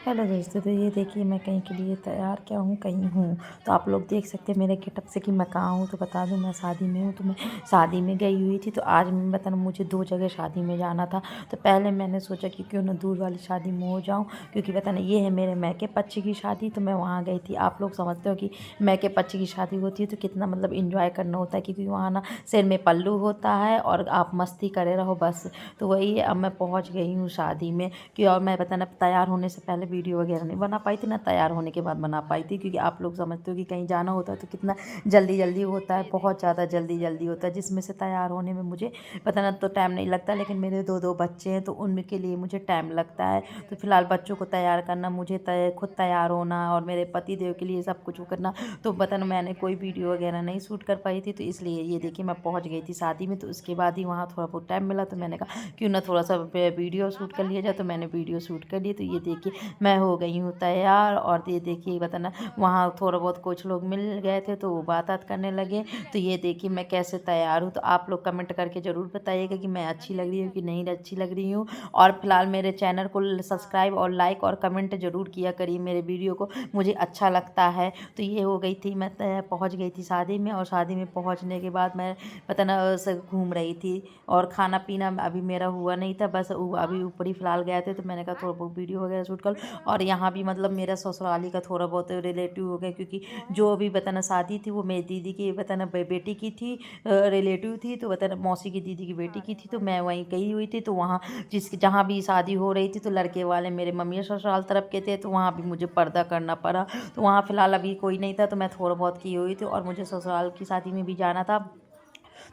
Hello दोस्तों, तो ये देखिए मैं कहीं के लिए तैयार क्या हूँ, कहीं हूँ। तो आप लोग देख सकते हैं मेरे गेटअप से कि मैं कहाँ हूँ। तो बता दूँ मैं शादी में हूँ। तो मैं शादी में गई हुई थी। तो आज मैं बता मुझे 2 जगह शादी में जाना था। तो पहले मैंने सोचा कि क्यों ना दूर वाली शादी में हो जाऊँ, क्योंकि पता नहीं ये है मेरे मैके पक्ष की शादी। तो मैं वहाँ गई थी। आप लोग समझते हो कि मैके पक्ष की शादी होती है तो कितना मतलब इंजॉय करना होता है, क्योंकि वहाँ ना सिर में पल्लू होता है और आप मस्ती करे रहो बस। तो वही है, अब मैं पहुँच गई हूँ शादी में। कि और मैं पता ना तैयार होने से पहले वीडियो वगैरह नहीं बना पाई थी, ना तैयार होने के बाद बना पाई थी, क्योंकि आप लोग समझते हो कि कहीं जाना होता है तो कितना जल्दी जल्दी होता है, बहुत ज़्यादा जल्दी जल्दी होता है, जिसमें से तैयार होने में मुझे पता ना तो टाइम नहीं लगता। लेकिन मेरे दो बच्चे हैं तो उनके लिए मुझे टाइम लगता है। तो फिलहाल बच्चों को तैयार करना, मुझे खुद तैयार होना और मेरे पति देव के लिए सब कुछ करना, तो पता ना मैंने कोई वीडियो वगैरह नहीं शूट कर पाई थी। तो इसलिए ये देखिए मैं पहुँच गई थी शादी में। तो उसके बाद ही वहाँ थोड़ा बहुत टाइम मिला, तो मैंने कहा क्यों ना थोड़ा सा वीडियो शूट कर लिया जाए। तो मैंने वीडियो शूट कर लिए। तो ये देखिए मैं हो गई हूँ तैयार। और ये देखिए बताना वहाँ थोड़ा बहुत कुछ लोग मिल गए थे तो वो बात करने लगे। तो ये देखिए मैं कैसे तैयार हूँ। तो आप लोग कमेंट करके ज़रूर बताइएगा कि मैं अच्छी लग रही हूँ कि नहीं अच्छी लग रही हूँ। और फिलहाल मेरे चैनल को सब्सक्राइब और लाइक और कमेंट ज़रूर किया करिए मेरे वीडियो को, मुझे अच्छा लगता है। तो ये हो गई थी, मैं पहुँच गई थी शादी में। और शादी में पहुँचने के बाद मैं पता ना घूम रही थी। और खाना पीना अभी मेरा हुआ नहीं था, बस अभी ऊपर ही फिलहाल गए थे। तो मैंने कहा थोड़ा बहुत वीडियो वगैरह शूट कर। और यहाँ भी मतलब मेरा ससुराली का थोड़ा बहुत रिलेटिव हो गया, क्योंकि जो अभी बताना शादी थी वो मेरी दीदी की बताना बेटी की थी, रिलेटिव थी। तो बताना मौसी की दीदी की बेटी की थी। तो मैं वहीं गई हुई थी। तो वहाँ जहाँ भी शादी हो रही थी तो लड़के वाले मेरे मम्मी ससुराल तरफ के थे, तो वहाँ भी मुझे पर्दा करना पड़ा। तो वहाँ फिलहाल अभी कोई नहीं था, तो मैं थोड़ा बहुत की हुई थी। और मुझे ससुराल की शादी में भी जाना था,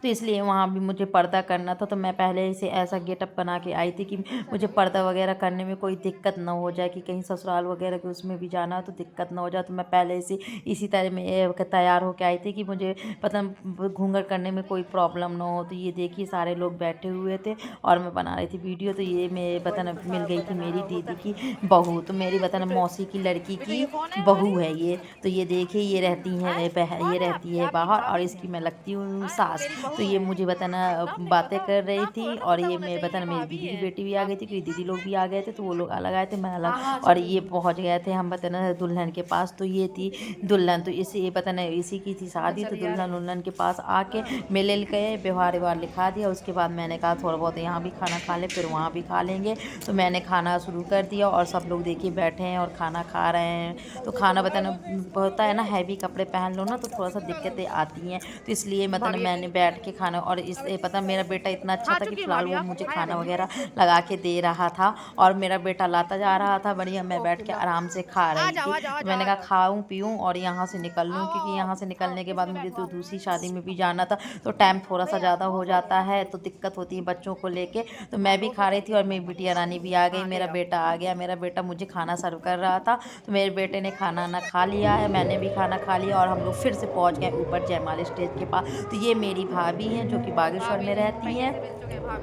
तो इसलिए वहाँ भी मुझे पर्दा करना था। तो मैं पहले से ऐसा गेटअप बना के आई थी कि मुझे पर्दा वगैरह करने में कोई दिक्कत ना हो जाए, कि कहीं ससुराल वगैरह के उसमें भी जाना हो तो दिक्कत ना हो जाए। तो मैं पहले से इसी तरह में तैयार होकर आई थी कि मुझे पता घूंघट करने में कोई प्रॉब्लम ना हो। तो ये देखिए सारे लोग बैठे हुए थे और मैं बना रही थी वीडियो। तो ये मैं पता ना मिल गई थी मेरी दीदी की बहू, तो मेरी पता ना मौसी की लड़की की बहू है ये। तो ये देखिए ये रहती हैं ये रहती है बाहर, और इसकी मैं लगती हूँ सास। तो ये मुझे बताना बातें कर रही थी। और ये मैं बताना मेरी दीदी की बेटी भी आ गई थी, क्योंकि दीदी लोग भी आ गए थे, तो वो लोग अलग आए थे, मैं अलग। और ये पहुंच गए थे हम बताना दुल्हन के पास। तो ये थी दुल्हन, तो इसी बताना इसी की थी शादी। तो दुल्हन उल्हन के पास आके मिले गए, व्यवहार व्यवहार लिखा दिया। उसके बाद मैंने कहा थोड़ा बहुत यहाँ भी खाना खा ले, फिर वहाँ भी खा लेंगे। तो मैंने खाना शुरू कर दिया और सब लोग देखिए बैठे हैं और खाना खा रहे हैं। तो खाना बताना होता है ना, हैवी कपड़े पहन लो ना तो थोड़ा सा दिक्कतें आती हैं। तो इसलिए मतलब मैंने बैठ के खाना, और इस पता मेरा बेटा इतना अच्छा था कि फ़िलहाल वो मुझे खाना वगैरह लगा के दे रहा था। और मेरा बेटा लाता जा रहा था बढ़िया, मैं बैठ के आराम से खा रही थी। तो मैंने कहा खाऊं पीऊं और यहाँ से निकल लूँ, क्योंकि यहाँ से निकलने के बाद मुझे तो दूसरी शादी में भी जाना था। तो टाइम थोड़ा सा ज़्यादा हो जाता है, तो दिक्कत होती है बच्चों को लेके। तो मैं भी खा रही थी और मेरी बिटिया रानी भी आ गई, मेरा बेटा आ गया। मेरा बेटा मुझे खाना सर्व कर रहा था। तो मेरे बेटे ने खाना ना खा लिया है, मैंने भी खाना खा लिया और हम लोग फिर से पहुँच गए ऊपर जयमाल स्टेज के पास। तो ये मेरी भाभी हैं जो कि बागेश्वर में रहती हैं।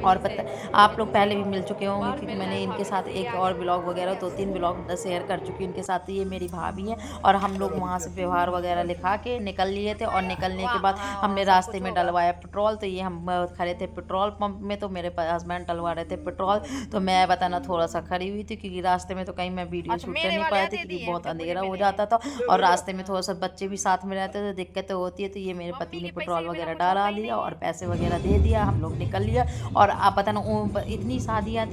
और पता आप लोग पहले भी मिल चुके होंगे, क्योंकि मैंने इनके साथ एक और ब्लॉग वगैरह 2-3 ब्लॉग शेयर कर चुकी हूँ इनके साथ। तो ये मेरी भाभी हैं। और हम लोग वहाँ से व्यवहार वगैरह लिखा के निकल लिए थे। और निकलने के बाद हमने रास्ते में डलवाया पेट्रोल। तो ये हम खड़े थे पेट्रोल पंप में, तो मेरे हस्बैंड डलवा रहे थे पेट्रोल। तो मैं बताना थोड़ा सा खड़ी हुई थी, क्योंकि रास्ते में तो कहीं मैं वीडियो शूट कर नहीं पाई थी, क्योंकि बहुत अंधेरा हो जाता था और रास्ते में थोड़ा सा बच्चे भी साथ में रहते थे, दिक्कतें होती है। तो ये मेरे पति ने पेट्रोल वगैरह डाला लिया और पैसे वगैरह दे दिया, हम लोग निकल लिया। और आप पता ना इतनी शादियाँ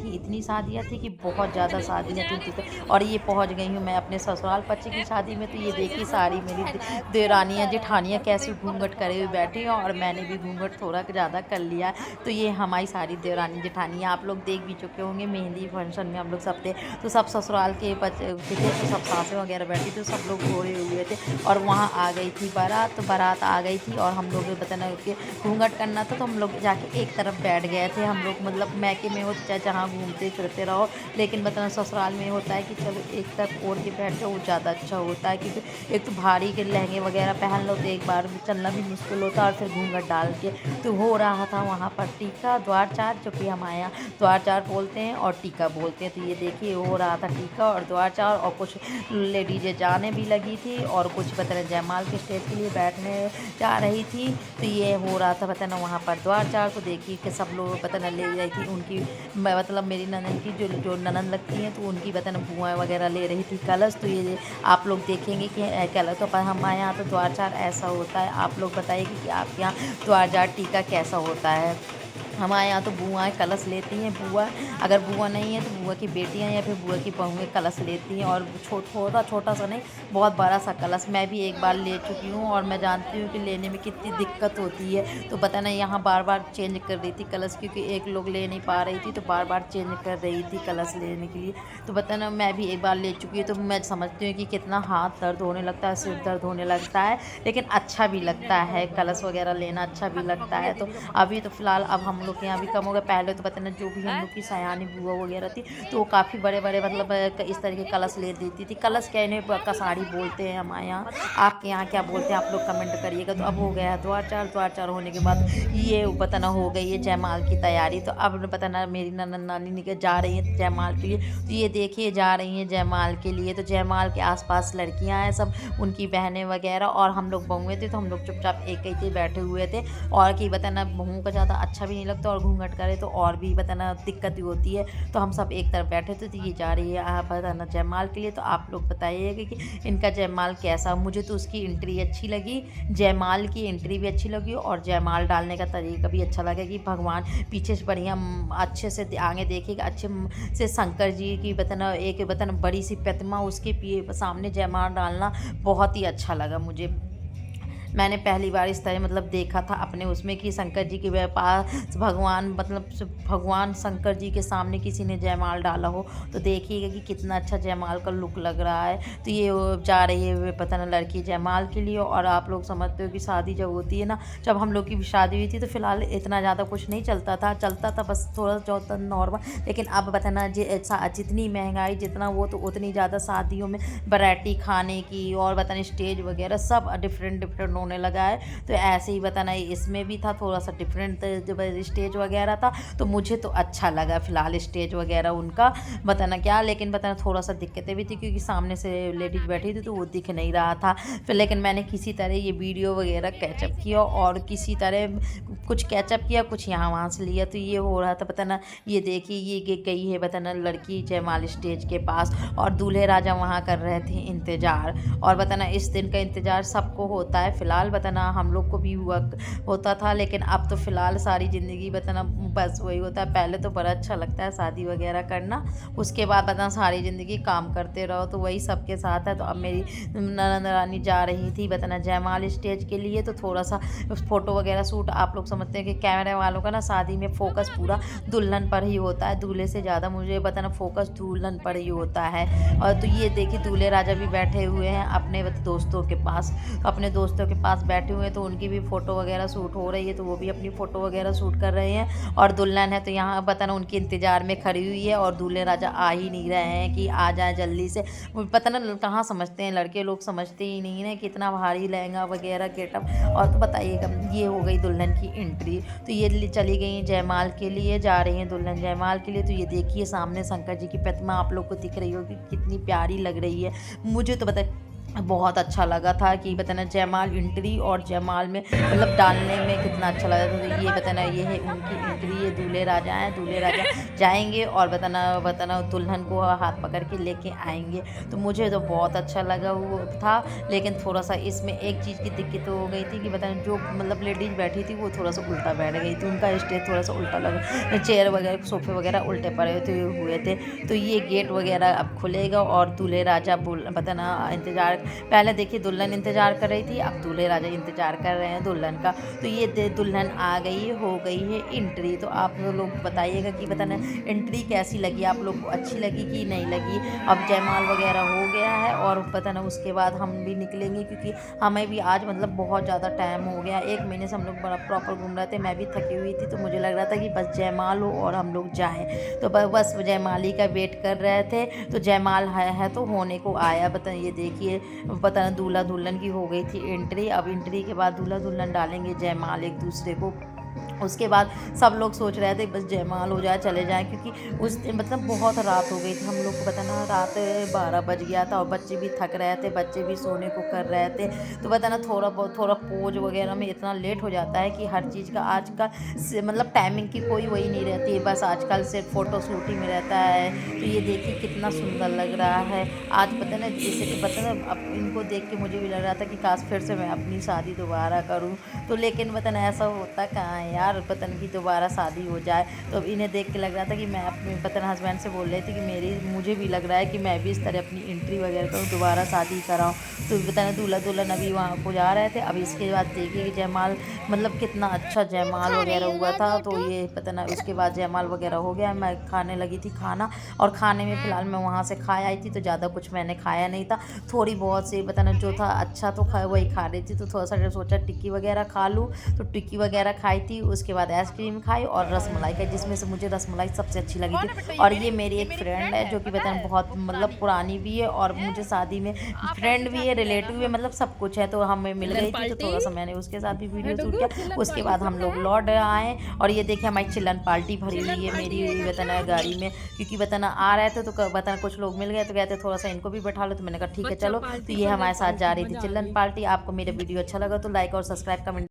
थी कि बहुत ज़्यादा शादियाँ थी और ये पहुँच गई हूँ मैं अपने ससुराल पक्ष की शादी में। तो ये देखिए सारी मेरी देरानियाँ जेठानियाँ कैसे घूंघट करे हुए बैठी हैं, और मैंने भी घूंघट थोड़ा ज़्यादा कर लिया। तो ये हमारी सारी देवरानी जेठानियाँ आप लोग देख भी चुके होंगे, मेहंदी फंक्शन में हम लोग सब थे। तो सब ससुराल के थे, तो सब सासें वगैरह बैठी थी, तो सब लोग घोड़े हुए थे। और वहाँ आ गई थी बारात, तो बारात आ गई थी और हम लोग बताना कि घूंघट करना था। तो हम लोग जाके एक तरफ बैठ गए थे। हम लोग मतलब मैके में हो तो चाहे जहाँ घूमते फिरते रहो, लेकिन बताना ससुराल में होता है कि चलो एक तरफ ओढ़ के बैठ जाओ, वो ज़्यादा अच्छा होता है। क्योंकि एक तो भारी के लहंगे वगैरह पहन लो तो एक बार में चलना भी मुश्किल होता है, और फिर घूंघट डाल के। तो हो रहा था वहाँ पर टीका द्वारचार, जो कि हमारे यहाँ द्वारचार बोलते हैं और टीका बोलते हैं। तो ये देखिए हो रहा था टीका और द्वारचार, और कुछ लेडीजें जाने भी लगी थी और कुछ बताना जयमाल के स्टेज के लिए बैठने जा रही थी। तो ये हो रहा था बताना वहाँ पर द्वारचार। तो देखिए कि सब लोग पता न ले रही थी उनकी मतलब मेरी ननद की जो जो ननद लगती हैं तो उनकी पता न बुआ वगैरह ले रही थी कलश। तो ये आप लोग देखेंगे कि कलश तो पर हमारे यहाँ तो द्वारचार ऐसा होता है। आप लोग बताइए कि आपके यहाँ द्वारचार टीका कैसा होता है। हमारे यहाँ तो बुआएँ कलश लेती हैं। बुआ अगर बुआ नहीं है तो बुआ की बेटियाँ या फिर बुआ की बहुएँ कलश लेती हैं, और छोटा छोटा सा नहीं, बहुत बड़ा सा कलश मैं भी एक बार ले चुकी हूँ, और मैं जानती हूँ कि लेने में कितनी दिक्कत होती है। तो पता नहीं यहाँ बार बार चेंज कर रही थी कलश, क्योंकि एक लोग ले नहीं पा रही थी तो बार बार चेंज कर रही थी कलश लेने के लिए। तो पता ना मैं भी एक बार ले चुकी हूँ, तो मैं समझती हूँ कि कितना हाथ दर्द होने लगता है, सिर दर्द होने लगता है, लेकिन अच्छा भी लगता है कलश वगैरह लेना, अच्छा भी लगता है। तो अभी तो फ़िलहाल अब हम लोग के यहाँ भी कम हो गया। पहले तो पता नहीं जो भी हम लोग की सयानी बुआ वगैरह थी तो वो काफ़ी बड़े बड़े मतलब इस तरह के कलश ले देती थी। कलश क्या इन्हें कसाड़ी बोलते हैं हमारे यहाँ, आपके यहाँ क्या बोलते हैं आप लोग कमेंट करिएगा। तो अब हो गया है द्वारचार होने के बाद ये पता ना हो गई है जयमाल की तैयारी। तो अब पता ना मेरी ननद नानी निकल जा रही हैं जयमाल के लिए। तो ये देखिए जा रही हैं जयमाल के लिए। तो जयमाल के आसपास लड़कियां हैं सब, उनकी बहनें वगैरह, और हम लोग बहुएं थे तो हम लोग चुपचाप एक ही थे बैठे हुए थे। और कि बताना बहुओं का ज़्यादा अच्छा भी नहीं लगता, और घूंघट करे तो और भी बताना दिक्कत ही होती है। तो हम सब एक तरफ बैठे थे। तो ये जा रही है आप बताना जयमाल के लिए। तो आप लोग बताइएगा कि इनका जयमाल कैसा। मुझे तो उसकी एंट्री अच्छी लगी, जयमाल की एंट्री भी अच्छी लगी, और जयमाल डालने का तरीका भी अच्छा लगा कि भगवान पीछे से बढ़िया अच्छे से आगे देखिएगा, अच्छे से शंकर जी की बताना एक बताना बड़ी सी प्रतिमा उसके सामने जयमाल डालना बहुत ही अच्छा लगा मुझे। मैंने पहली बार इस तरह मतलब देखा था अपने उसमें कि शंकर जी के पास भगवान मतलब भगवान शंकर जी के सामने किसी ने जयमाल डाला हो। तो देखिएगा कि कितना अच्छा जयमाल का लुक लग रहा है। तो ये जा रही है पता ना लड़की जयमाल के लिए। और आप लोग समझते हो कि शादी जब होती है ना, जब हम लोग की भी शादी हुई थी तो फिलहाल इतना ज़्यादा कुछ नहीं चलता था बस थोड़ा बहुत नॉर्मल। लेकिन अब बताना जितनी महंगाई जितना वो तो उतनी ज़्यादा शादियों में वैरायटी खाने की और बताना स्टेज वगैरह सब डिफरेंट होने लगा है। तो ऐसे ही बताना इसमें भी था थोड़ा सा डिफरेंट जब स्टेज वगैरह था। तो मुझे तो अच्छा लगा फिलहाल स्टेज वगैरह उनका बताना क्या। लेकिन बताना थोड़ा सा दिक्कतें भी थी क्योंकि सामने से लेडीज बैठी थी तो वो दिख नहीं रहा था। फिर लेकिन मैंने किसी तरह ये वीडियो वगैरह कैचअप किया और किसी तरह कुछ कैचअप किया, कुछ यहाँ वहाँ से लिया। तो ये हो रहा था बताना। ये देखिए ये गई है बताना लड़की जयमाल स्टेज के पास, और दूल्हे राजा वहाँ कर रहे थे इंतज़ार। और बताना इस दिन का इंतज़ार सबको होता है। फिलहाल बताना हम लोग को भी होता था, लेकिन अब तो फिलहाल सारी ज़िंदगी बताना बस वही होता है। पहले तो बड़ा अच्छा लगता है शादी वगैरह करना, उसके बाद बताना सारी ज़िंदगी काम करते रहो। तो वही सबके साथ है। तो अब मेरी ननद रानी जा रही थी बताना जयमाल स्टेज के लिए। तो थोड़ा सा फ़ोटो वगैरह शूट आप लोग समझते हैं कि कैमरे वालों का ना शादी में फ़ोकस पूरा दुल्हन पर ही होता है, दूल्हे से ज़्यादा मुझे बताना फ़ोकस दुल्हन पर ही होता है। और तो ये देखिए दूल्हे राजा भी बैठे हुए हैं अपने दोस्तों के पास, अपने दोस्तों के पास बैठे हुए हैं। तो उनकी भी फ़ोटो वगैरह शूट हो रही है, तो वो भी अपनी फ़ोटो वगैरह शूट कर रहे हैं। और दुल्हन है तो यहाँ बताना उनके इंतज़ार में खड़ी हुई है, और दूल्हे राजा आ ही नहीं रहे हैं कि आ जाए जल्दी से। पता ना कहाँ समझते हैं लड़के लोग, समझते ही नहीं है कितना भारी लहंगा वगैरह गेटअप। और तो बताइएगा ये हो गई दुल्हन की एंट्री। तो ये चली गई जयमाल के लिए, जा रही हैं दुल्हन जयमाल के लिए। तो ये देखिए सामने शंकर जी की प्रतिमा आप लोग को दिख रही होगी कितनी प्यारी लग रही है। मुझे तो बहुत अच्छा लगा था कि बताना जयमाल एंट्री और जयमाल में मतलब डालने में कितना अच्छा लगा था। तो ये बताना ये है उनकी एंट्री, ये दूल्हे राजा हैं, दूल्हे राजा जाएंगे और बताना दुल्हन को हाथ पकड़ के लेके आएंगे। तो मुझे तो बहुत अच्छा लगा वो था। लेकिन थोड़ा सा इसमें एक चीज़ की दिक्कत हो गई थी कि बताना जो मतलब लेडीज बैठी थी वो थोड़ा सा उल्टा बैठ गई थी, उनका स्टेज थोड़ा सा उल्टा लगा, चेयर वगैरह सोफे वगैरह उल्टे पड़े हुए थे। तो ये गेट वगैरह अब खुलेगा और दूल्हे राजा बताना इंतज़ार, पहले देखिए दुल्हन इंतज़ार कर रही थी, अब दूल्हे राजा इंतज़ार कर रहे हैं दुल्हन का। तो ये दुल्हन आ गई, हो गई है एंट्री। तो आप लोग बताइएगा कि बताना एंट्री कैसी लगी, आप लोग को अच्छी लगी कि नहीं लगी। अब जयमाल वगैरह हो गया है और बताना उसके बाद हम भी निकलेंगे, क्योंकि हमें भी आज मतलब बहुत ज़्यादा टाइम हो गया, 1 महीने से हम लोग बड़ा प्रॉपर घूम रहे थे। मैं भी थकी हुई थी, तो मुझे लग रहा था कि बस जयमाल हो और हम लोग जाएँ। तो बस जयमाल ही का वेट कर रहे थे। तो जयमाल है तो होने को आया। ये देखिए पता दूल्हा दुल्हन की हो गई थी एंट्री। अब एंट्री के बाद दूल्हा दुल्हन डालेंगे जयमाल एक दूसरे को। उसके बाद सब लोग सोच रहे थे बस जयमाल हो जाए चले जाएँ, क्योंकि उस दिन मतलब बहुत रात हो गई थी। हम लोग को पता ना रात 12 बज गया था और बच्चे भी थक रहे थे, बच्चे भी सोने को कर रहे थे। तो पता ना थोड़ा बहुत थोड़ा पोज़ वग़ैरह में इतना लेट हो जाता है कि हर चीज़ का आजकल से मतलब टाइमिंग की कोई वही नहीं रहती है, बस आजकल सिर्फ़ फ़ोटो शूट ही में रहता है। तो ये देखिए कितना सुंदर लग रहा है। आज पता ना इसे पता ना अब इनको देख के मुझे भी लग रहा था कि काश फिर से मैं अपनी शादी दोबारा करूँ। तो लेकिन पता नहीं ऐसा होता कहाँ है यार, पता नहीं कि दोबारा शादी हो जाए। तो अब इन्हें देख के लग रहा था कि मैं अपने पता नहीं हस्बैंड से बोल रही थी कि मुझे भी लग रहा है कि मैं भी इस तरह अपनी एंट्री वगैरह करूँ, दोबारा शादी कराऊँ। तो पता नहीं दूल्हा दुल्हन अभी वहाँ को जा रहे थे। अब इसके बाद देखिए कि जयमाल मतलब कितना अच्छा जयमाल वगैरह हुआ था। तो ये पता ना उसके बाद जयमाल वगैरह हो गया, मैं खाने लगी थी खाना। और खाने में फ़िलहाल मैं वहाँ से खा आई थी, तो ज़्यादा कुछ मैंने खाया नहीं था। थोड़ी बहुत सी पता नहीं जो था अच्छा तो वही खा रही थी, तो थोड़ा-सा सोचा टिक्की वगैरह खा लूँ। तो टिक्की वगैरह खाई थी, उसके बाद आइसक्रीम खाई और रसमलाई खाई, जिसमें से मुझे रसमलाई सबसे अच्छी लगी थी। और ये मेरी एक फ्रेंड है जो कि पता नहीं बहुत मतलब पुरानी भी है और मुझे शादी में फ्रेंड भी है, रिलेटिव भी है, मतलब सब कुछ है। तो हमें मिल गई थी, तो थोड़ा-सा मैंने उसके साथ भी वीडियो शूट किया। उसके बाद हम लोग लौट आए और ये देखिए हमारी चिल्ड्रन पार्टी भरी हुई है मेरी बताना गाड़ी में, क्योंकि बताना आ रहे थे तो बताना कुछ लोग मिल गए तो कहते थोड़ा-सा इनको भी बैठा लो, तो मैंने कहा ठीक है चलो। तो ये हमारे साथ जा रही थी चिल्ड्रन पार्टी। आपको मेरा वीडियो अच्छा लगा तो लाइक और सब्सक्राइब कमेंट